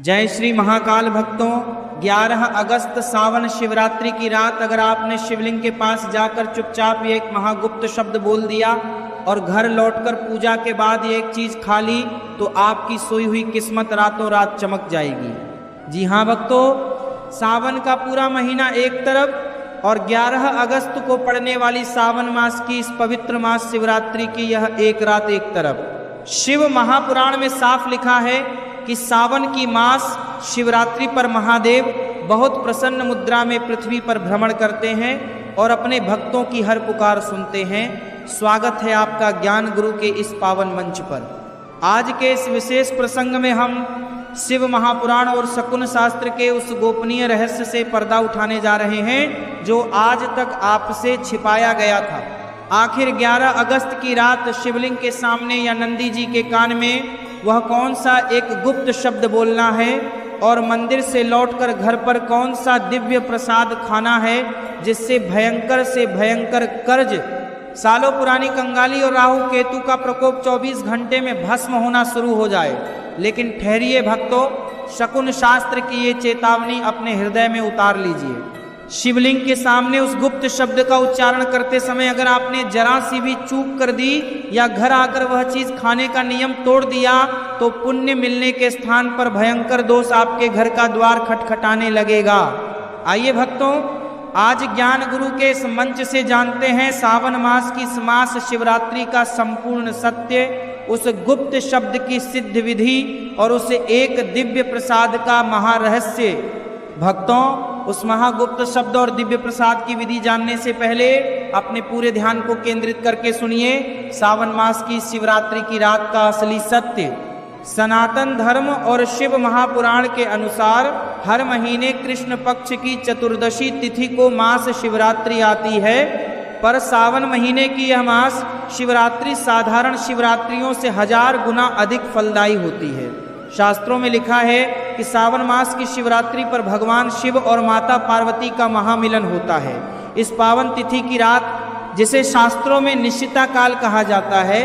जय श्री महाकाल भक्तों, 11 अगस्त सावन शिवरात्रि की रात अगर आपने शिवलिंग के पास जाकर चुपचाप ये एक महागुप्त शब्द बोल दिया और घर लौटकर पूजा के बाद ये एक चीज खा ली तो आपकी सोई हुई किस्मत रातों रात चमक जाएगी। जी हाँ भक्तों, सावन का पूरा महीना एक तरफ और 11 अगस्त को पड़ने वाली सावन मास की इस पवित्र मास शिवरात्रि की यह एक रात एक तरफ। शिव महापुराण में साफ लिखा है कि सावन की मास शिवरात्रि पर महादेव बहुत प्रसन्न मुद्रा में पृथ्वी पर भ्रमण करते हैं और अपने भक्तों की हर पुकार सुनते हैं। स्वागत है आपका ज्ञान गुरु के इस पावन मंच पर। आज के इस विशेष प्रसंग में हम शिव महापुराण और शकुन शास्त्र के उस गोपनीय रहस्य से पर्दा उठाने जा रहे हैं जो आज तक आपसे छिपाया गया था। आखिर 11 अगस्त की रात शिवलिंग के सामने या नंदी जी के कान में वह कौन सा एक गुप्त शब्द बोलना है और मंदिर से लौटकर घर पर कौन सा दिव्य प्रसाद खाना है जिससे भयंकर से भयंकर कर्ज, सालों पुरानी कंगाली और राहु केतु का प्रकोप 24 घंटे में भस्म होना शुरू हो जाए। लेकिन ठहरिए भक्तों, शकुन शास्त्र की ये चेतावनी अपने हृदय में उतार लीजिए। शिवलिंग के सामने उस गुप्त शब्द का उच्चारण करते समय अगर आपने जरा सी भी चूक कर दी या घर आकर वह चीज खाने का नियम तोड़ दिया तो पुण्य मिलने के स्थान पर भयंकर दोष आपके घर का द्वार खटखटाने लगेगा। आइए भक्तों, आज ज्ञान गुरु के इस मंच से जानते हैं सावन मास की इस मास शिवरात्रि का संपूर्ण सत्य, उस गुप्त शब्द की सिद्ध विधि और उस एक दिव्य प्रसाद का महारहस्य। भक्तों, उस महागुप्त शब्द और दिव्य प्रसाद की विधि जानने से पहले अपने पूरे ध्यान को केंद्रित करके सुनिए सावन मास की शिवरात्रि की रात का असली सत्य। सनातन धर्म और शिव महापुराण के अनुसार हर महीने कृष्ण पक्ष की चतुर्दशी तिथि को मास शिवरात्रि आती है, पर सावन महीने की यह मास शिवरात्रि साधारण शिवरात्रियों से 1000 गुना अधिक फलदायी होती है। शास्त्रों में लिखा है कि सावन मास की शिवरात्रि पर भगवान शिव और माता पार्वती का महामिलन होता है। इस पावन तिथि की रात, जिसे शास्त्रों में निश्चिता काल कहा जाता है,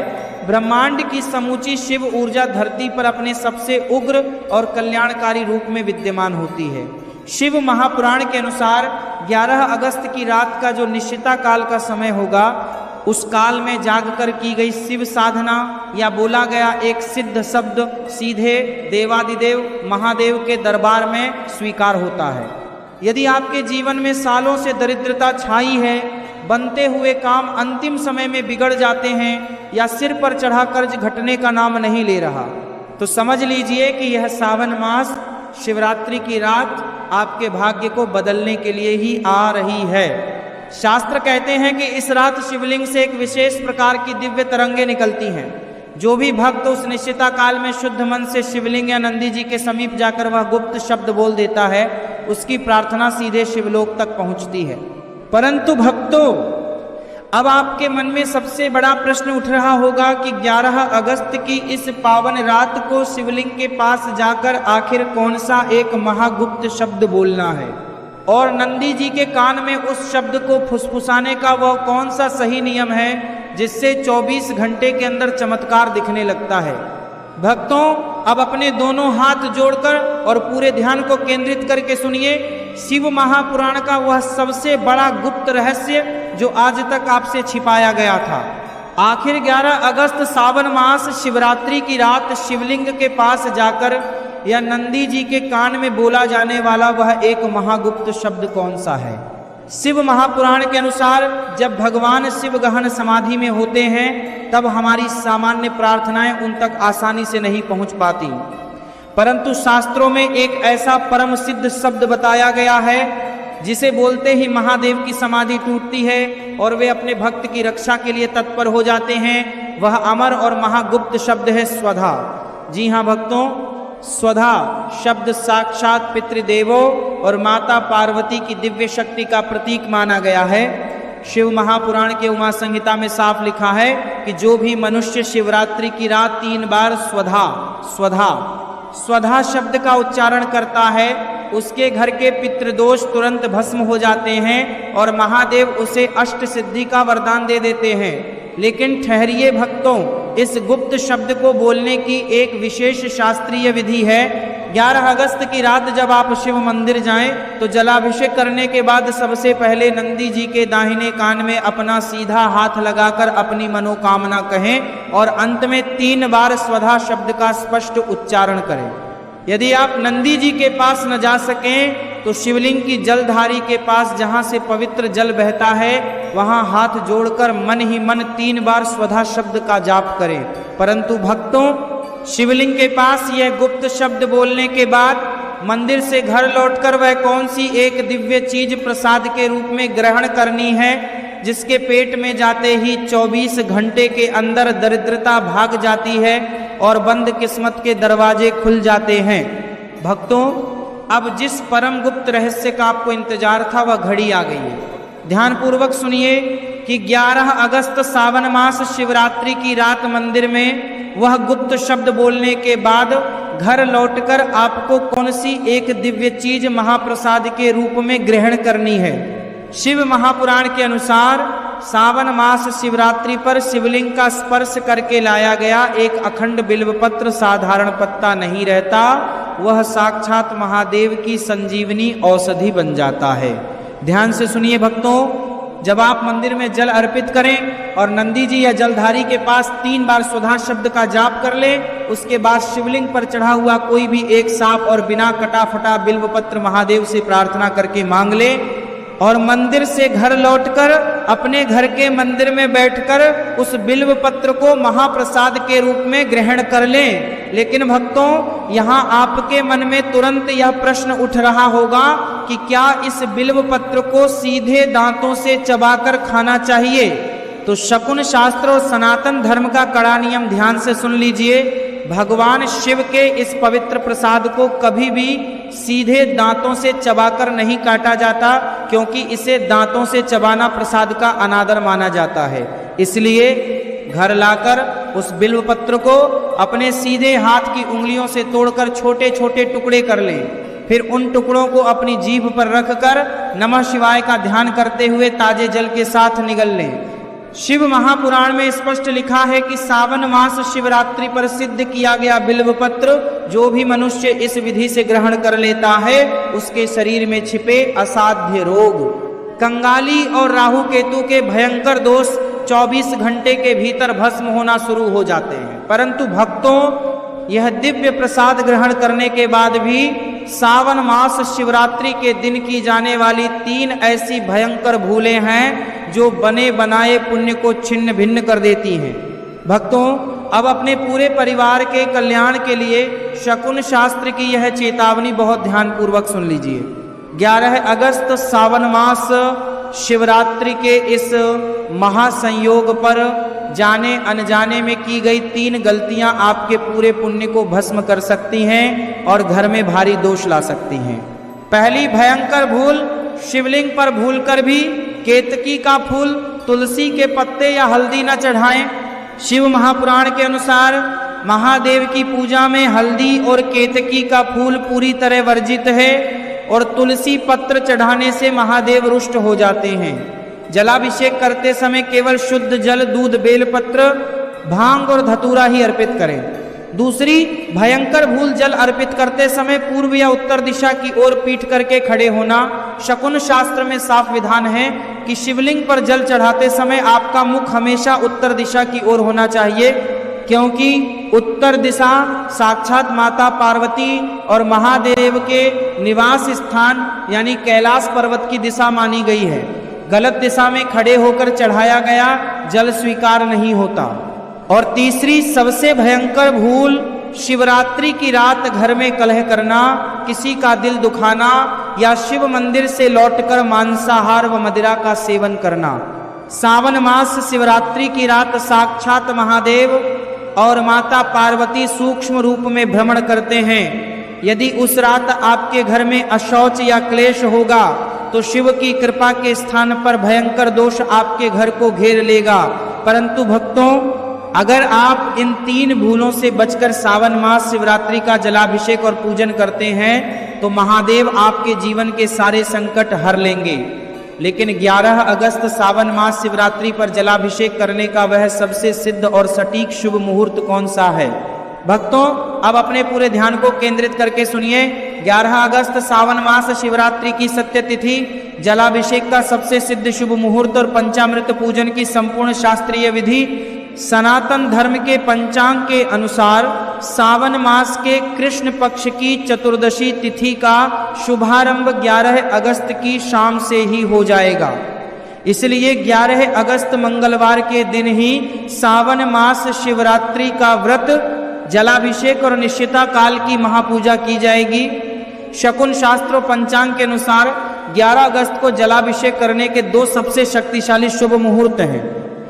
ब्रह्मांड की समूची शिव ऊर्जा धरती पर अपने सबसे उग्र और कल्याणकारी रूप में विद्यमान होती है। शिव महापुराण के अनुसार 11 अगस्त की रात का जो निश्चिता काल का समय होगा, उस काल में जागकर की गई शिव साधना या बोला गया एक सिद्ध शब्द सीधे देवादिदेव महादेव के दरबार में स्वीकार होता है। यदि आपके जीवन में सालों से दरिद्रता छाई है, बनते हुए काम अंतिम समय में बिगड़ जाते हैं या सिर पर चढ़ा कर्ज घटने का नाम नहीं ले रहा, तो समझ लीजिए कि यह सावन मास शिवरात्रि की रात आपके भाग्य को बदलने के लिए ही आ रही है। शास्त्र कहते हैं कि इस रात शिवलिंग से एक विशेष प्रकार की दिव्य तरंगें निकलती हैं। जो भी भक्त उस निश्चिता काल में शुद्ध मन से शिवलिंग या नंदी जी के समीप जाकर वह गुप्त शब्द बोल देता है, उसकी प्रार्थना सीधे शिवलोक तक पहुंचती है। परंतु भक्तों, अब आपके मन में सबसे बड़ा प्रश्न उठ रहा होगा कि 11 अगस्त की इस पावन रात को शिवलिंग के पास जाकर आखिर कौन सा एक महागुप्त शब्द बोलना है और नंदी जी के कान में उस शब्द को फुसफुसाने का वह कौन सा सही नियम है जिससे 24 घंटे के अंदर चमत्कार दिखने लगता है। भक्तों, अब अपने दोनों हाथ जोड़कर और पूरे ध्यान को केंद्रित करके सुनिए शिव महापुराण का वह सबसे बड़ा गुप्त रहस्य जो आज तक आपसे छिपाया गया था। आखिर 11 अगस्त सावन मास शिवरात्रि की रात शिवलिंग के पास जाकर या नंदी जी के कान में बोला जाने वाला वह एक महागुप्त शब्द कौन सा है। शिव महापुराण के अनुसार जब भगवान शिव गहन समाधि में होते हैं तब हमारी सामान्य प्रार्थनाएं उन तक आसानी से नहीं पहुंच पाती, परंतु शास्त्रों में एक ऐसा परम सिद्ध शब्द बताया गया है जिसे बोलते ही महादेव की समाधि टूटती है और वे अपने भक्त की रक्षा के लिए तत्पर हो जाते हैं। वह अमर और महागुप्त शब्द है स्वधा। जी हाँ भक्तों, स्वधा शब्द साक्षात पितृदेवों और माता पार्वती की दिव्य शक्ति का प्रतीक माना गया है। शिव महापुराण के उमा संहिता में साफ लिखा है कि जो भी मनुष्य शिवरात्रि की रात 3 बार स्वधा स्वधा स्वधा शब्द का उच्चारण करता है, उसके घर के पितृदोष तुरंत भस्म हो जाते हैं और महादेव उसे अष्ट सिद्धि का वरदान दे देते हैं। लेकिन ठहरिए भक्तों, इस गुप्त शब्द को बोलने की एक विशेष शास्त्रीय विधि है 11 अगस्त की रात जब आप शिव मंदिर जाएं तो जलाभिषेक करने के बाद सबसे पहले नंदी जी के दाहिने कान में अपना सीधा हाथ लगाकर अपनी मनोकामना कहें और अंत में 3 बार स्वधा शब्द का स्पष्ट उच्चारण करें। यदि आप नंदी जी के पास न जा सकें तो शिवलिंग की जलधारी के पास जहां से पवित्र जल बहता है वहां हाथ जोड़कर मन ही मन 3 बार स्वधा शब्द का जाप करें। परंतु भक्तों, शिवलिंग के पास यह गुप्त शब्द बोलने के बाद मंदिर से घर लौटकर वह कौन सी एक दिव्य चीज प्रसाद के रूप में ग्रहण करनी है जिसके पेट में जाते ही 24 घंटे के अंदर दरिद्रता भाग जाती है और बंद किस्मत के दरवाजे खुल जाते हैं। भक्तों, अब जिस परम गुप्त रहस्य का आपको इंतजार था वह घड़ी आ गई है। ध्यान पूर्वक सुनिए कि 11 अगस्त सावन मास शिवरात्रि की रात मंदिर में वह गुप्त शब्द बोलने के बाद घर लौटकर आपको कौन सी एक दिव्य चीज महाप्रसाद के रूप में ग्रहण करनी है। शिव महापुराण के अनुसार सावन मास शिवरात्रि पर शिवलिंग का स्पर्श करके लाया गया एक अखंड बिल्वपत्र साधारण पत्ता नहीं रहता, वह साक्षात महादेव की संजीवनी औषधि बन जाता है। ध्यान से सुनिए भक्तों, जब आप मंदिर में जल अर्पित करें और नंदी जी या जलधारी के पास 3 बार स्वधा शब्द का जाप कर ले, उसके बाद शिवलिंग पर चढ़ा हुआ कोई भी एक सांप और बिना कटा फटा बिल्वपत्र महादेव से प्रार्थना करके मांग ले और मंदिर से घर लौटकर अपने घर के मंदिर में बैठकर उस बिल्व पत्र को महाप्रसाद के रूप में ग्रहण कर लें। लेकिन भक्तों, यहाँ आपके मन में तुरंत यह प्रश्न उठ रहा होगा कि क्या इस बिल्व पत्र को सीधे दांतों से चबाकर खाना चाहिए? तो शकुन शास्त्र और सनातन धर्म का कड़ा नियम ध्यान से सुन लीजिए। भगवान शिव के इस पवित्र प्रसाद को कभी भी सीधे दांतों से चबाकर नहीं काटा जाता, क्योंकि इसे दांतों से चबाना प्रसाद का अनादर माना जाता है। इसलिए घर लाकर उस बिल्व पत्र को अपने सीधे हाथ की उंगलियों से तोड़कर छोटे छोटे टुकड़े कर लें। फिर उन टुकड़ों को अपनी जीभ पर रखकर नमः शिवाय का ध्यान करते हुए ताजे जल के साथ निगल लें। शिव महापुराण में स्पष्ट लिखा है कि सावन मास शिवरात्रि पर सिद्ध किया गया बिल्व पत्र जो भी मनुष्य इस विधि से ग्रहण कर लेता है उसके शरीर में छिपे असाध्य रोग, कंगाली और राहु केतु के भयंकर दोष 24 घंटे के भीतर भस्म होना शुरू हो जाते हैं। परंतु भक्तों, यह दिव्य प्रसाद ग्रहण करने के बाद भी सावन मास शिवरात्रि के दिन की जाने वाली 3 ऐसी भयंकर भूलें हैं जो बने बनाए पुण्य को छिन्न भिन्न कर देती हैं। भक्तों, अब अपने पूरे परिवार के कल्याण के लिए शकुन शास्त्र की यह चेतावनी बहुत ध्यान पूर्वक सुन लीजिए। 11 अगस्त सावन मास शिवरात्रि के इस महासंयोग पर जाने अनजाने में की गई 3 गलतियां आपके पूरे पुण्य को भस्म कर सकती हैं और घर में भारी दोष ला सकती हैं। पहली भयंकर भूल, शिवलिंग पर भूलकर भी केतकी का फूल, तुलसी के पत्ते या हल्दी न चढ़ाएं। शिव महापुराण के अनुसार महादेव की पूजा में हल्दी और केतकी का फूल पूरी तरह वर्जित है और तुलसी पत्र चढ़ाने से महादेव रुष्ट हो जाते हैं। जलाभिषेक करते समय केवल शुद्ध जल, दूध, बेलपत्र, भांग और धतूरा ही अर्पित करें। दूसरी भयंकर भूल, जल अर्पित करते समय पूर्व या उत्तर दिशा की ओर पीठ करके खड़े होना। शकुन शास्त्र में साफ विधान है कि शिवलिंग पर जल चढ़ाते समय आपका मुख हमेशा उत्तर दिशा की ओर होना चाहिए, क्योंकि उत्तर दिशा साक्षात माता पार्वती और महादेव के निवास स्थान यानी कैलाश पर्वत की दिशा मानी गई है। गलत दिशा में खड़े होकर चढ़ाया गया जल स्वीकार नहीं होता। और तीसरी सबसे भयंकर भूल, शिवरात्रि की रात घर में कलह करना, किसी का दिल दुखाना या शिव मंदिर से लौटकर मांसाहार व मदिरा का सेवन करना। सावन मास शिवरात्रि की रात साक्षात महादेव और माता पार्वती सूक्ष्म रूप में भ्रमण करते हैं। यदि उस रात आपके घर में अशौच या क्लेश होगा तो शिव की कृपा के स्थान पर भयंकर दोष आपके घर को घेर लेगा। परंतु भक्तों, अगर आप इन 3 भूलों से बचकर सावन मास शिवरात्रि का जलाभिषेक और पूजन करते हैं तो महादेव आपके जीवन के सारे संकट हर लेंगे। लेकिन 11 अगस्त सावन मास शिवरात्रि पर जलाभिषेक करने का वह सबसे सिद्ध और सटीक शुभ मुहूर्त कौन सा है? भक्तों अब अपने पूरे ध्यान को केंद्रित करके सुनिए। 11 अगस्त सावन मास शिवरात्रि की सत्य तिथि, जलाभिषेक का सबसे सिद्ध शुभ मुहूर्त और पंचामृत पूजन की संपूर्ण शास्त्रीय विधि। सनातन धर्म के पंचांग के अनुसार सावन मास के कृष्ण पक्ष की चतुर्दशी तिथि का शुभारंभ 11 अगस्त की शाम से ही हो जाएगा। इसलिए 11 अगस्त मंगलवार के दिन ही सावन मास शिवरात्रि का व्रत, जलाभिषेक और निश्चिता काल की महापूजा की जाएगी। शकुन शास्त्र और पंचांग के अनुसार 11 अगस्त को जलाभिषेक करने के 2 सबसे शक्तिशाली शुभ मुहूर्त हैं।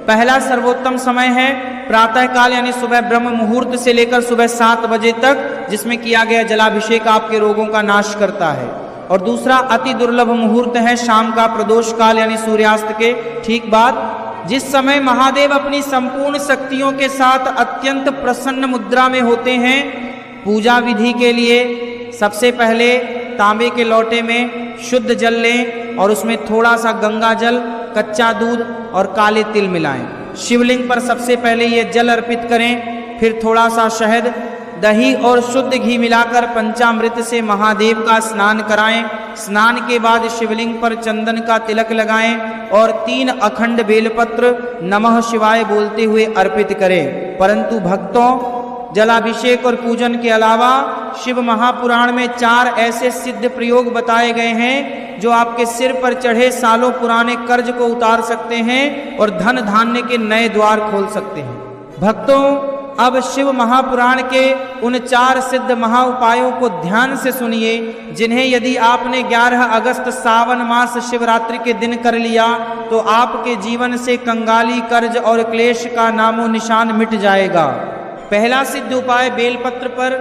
पहला सर्वोत्तम समय है प्रातः काल यानी सुबह ब्रह्म मुहूर्त से लेकर सुबह 7 बजे तक, जिसमें किया गया जलाभिषेक आपके रोगों का नाश करता है। और दूसरा अति दुर्लभ मुहूर्त है शाम का प्रदोष काल यानी सूर्यास्त के ठीक बाद, जिस समय महादेव अपनी संपूर्ण शक्तियों के साथ अत्यंत प्रसन्न मुद्रा में होते हैं। पूजा विधि के लिए सबसे पहले तांबे के लोटे में शुद्ध जल लें और उसमें थोड़ा सा गंगा जल, कच्चा दूध और काले तिल मिलाएं। शिवलिंग पर सबसे पहले ये जल अर्पित करें, फिर थोड़ा सा शहद, दही और शुद्ध घी मिलाकर पंचामृत से महादेव का स्नान कराएं। स्नान के बाद शिवलिंग पर चंदन का तिलक लगाएं और 3 अखंड बेलपत्र नमः शिवाय बोलते हुए अर्पित करें। परंतु भक्तों, जलाभिषेक और पूजन के अलावा शिव महापुराण में 4 ऐसे सिद्ध प्रयोग बताए गए हैं जो आपके सिर पर चढ़े सालों पुराने कर्ज को उतार सकते हैं और धन धान्य के नए द्वार खोल सकते हैं। भक्तों, अब शिव महापुराण के उन 4 सिद्ध महा उपायों को ध्यान से सुनिए, जिन्हें यदि आपने 11 अगस्त सावन मास शिवरात्रि के दिन कर लिया तो आपके जीवन से कंगाली, कर्ज और क्लेश का नामो निशान मिट जाएगा। पहला सिद्ध उपाय, बेलपत्र पर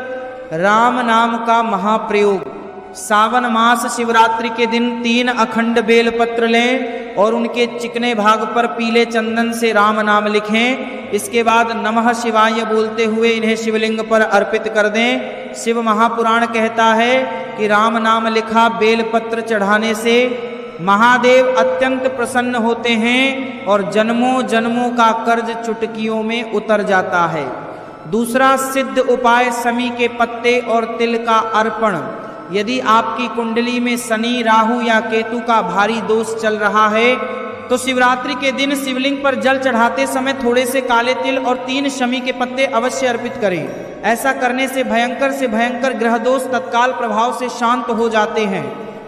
राम नाम का महाप्रयोग। सावन मास शिवरात्रि के दिन 3 अखंड बेलपत्र लें और उनके चिकने भाग पर पीले चंदन से राम नाम लिखें। इसके बाद नमः शिवाय बोलते हुए इन्हें शिवलिंग पर अर्पित कर दें। शिव महापुराण कहता है कि राम नाम लिखा बेलपत्र चढ़ाने से महादेव अत्यंत प्रसन्न होते हैं और जन्मों जन्मों का कर्ज चुटकियों में उतर जाता है। दूसरा सिद्ध उपाय, समी के पत्ते और तिल का अर्पण। यदि आपकी कुंडली में शनि, राहु या केतु का भारी दोष चल रहा है तो शिवरात्रि के दिन शिवलिंग पर जल चढ़ाते समय थोड़े से काले तिल और 3 शमी के पत्ते अवश्य अर्पित करें। ऐसा करने से भयंकर ग्रह दोष तत्काल प्रभाव से शांत हो जाते हैं।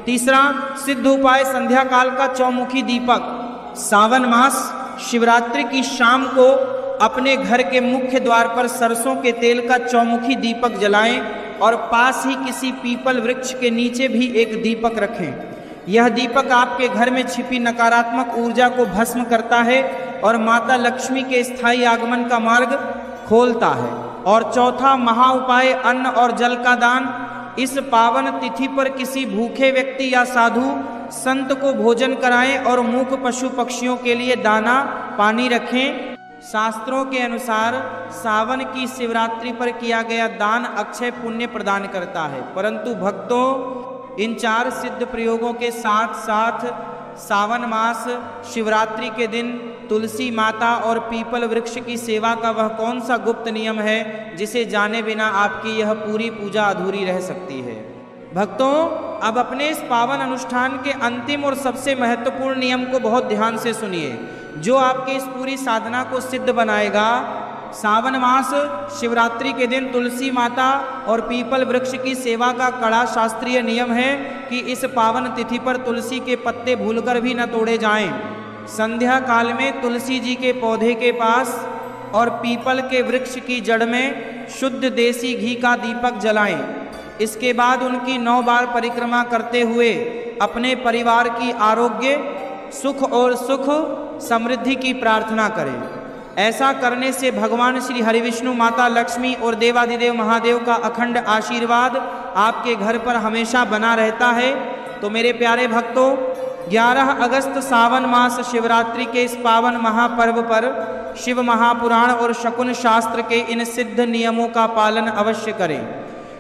तीसरा सिद्ध उपाय, संध्या काल का चौमुखी दीपक। सावन मास शिवरात्रि की शाम को अपने घर के मुख्य द्वार पर सरसों के तेल का चौमुखी दीपक जलाएं और पास ही किसी पीपल वृक्ष के नीचे भी एक दीपक रखें। यह दीपक आपके घर में छिपी नकारात्मक ऊर्जा को भस्म करता है और माता लक्ष्मी के स्थायी आगमन का मार्ग खोलता है। और चौथा महा उपाय, अन्न और जल का दान। इस पावन तिथि पर किसी भूखे व्यक्ति या साधु संत को भोजन कराएं और मूक पशु पक्षियों के लिए दाना पानी रखें। शास्त्रों के अनुसार सावन की शिवरात्रि पर किया गया दान अक्षय पुण्य प्रदान करता है। परंतु भक्तों, इन 4 सिद्ध प्रयोगों के साथ साथ सावन मास शिवरात्रि के दिन तुलसी माता और पीपल वृक्ष की सेवा का वह कौन सा गुप्त नियम है जिसे जाने बिना आपकी यह पूरी पूजा अधूरी रह सकती है। भक्तों, अब अपने इस पावन अनुष्ठान के अंतिम और सबसे महत्वपूर्ण नियम को बहुत ध्यान से सुनिए, जो आपके इस पूरी साधना को सिद्ध बनाएगा। सावन मास शिवरात्रि के दिन तुलसी माता और पीपल वृक्ष की सेवा का कड़ा शास्त्रीय नियम है कि इस पावन तिथि पर तुलसी के पत्ते भूलकर भी न तोड़े जाएं। संध्या काल में तुलसी जी के पौधे के पास और पीपल के वृक्ष की जड़ में शुद्ध देसी घी का दीपक जलाएं। इसके बाद उनकी 9 बार परिक्रमा करते हुए अपने परिवार की आरोग्य, सुख और सुख समृद्धि की प्रार्थना करें। ऐसा करने से भगवान श्री हरिविष्णु, माता लक्ष्मी और देवाधिदेव महादेव का अखंड आशीर्वाद आपके घर पर हमेशा बना रहता है। तो मेरे प्यारे भक्तों, 11 अगस्त सावन मास शिवरात्रि के इस पावन महापर्व पर शिव महापुराण और शकुन शास्त्र के इन सिद्ध नियमों का पालन अवश्य करें।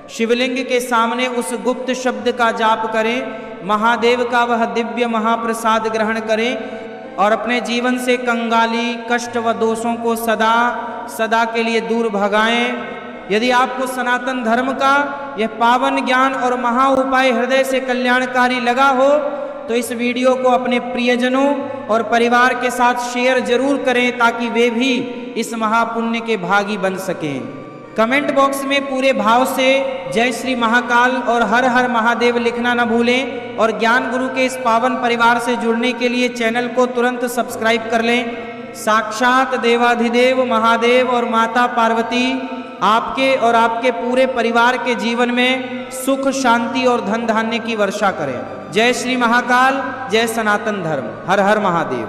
शिवलिंग के सामने उस गुप्त शब्द का जाप करें, महादेव का वह दिव्य महाप्रसाद ग्रहण करें और अपने जीवन से कंगाली, कष्ट व दोषों को सदा सदा के लिए दूर भगाएं। यदि आपको सनातन धर्म का यह पावन ज्ञान और महा उपाय हृदय से कल्याणकारी लगा हो तो इस वीडियो को अपने प्रियजनों और परिवार के साथ शेयर जरूर करें ताकि वे भी इस महापुण्य के भागी बन सकें। कमेंट बॉक्स में पूरे भाव से जय श्री महाकाल और हर हर महादेव लिखना न भूलें और ज्ञान गुरु के इस पावन परिवार से जुड़ने के लिए चैनल को तुरंत सब्सक्राइब कर लें। साक्षात देवाधिदेव महादेव और माता पार्वती आपके और आपके पूरे परिवार के जीवन में सुख शांति और धन धान्य की वर्षा करें। जय श्री महाकाल, जय सनातन धर्म, हर हर महादेव।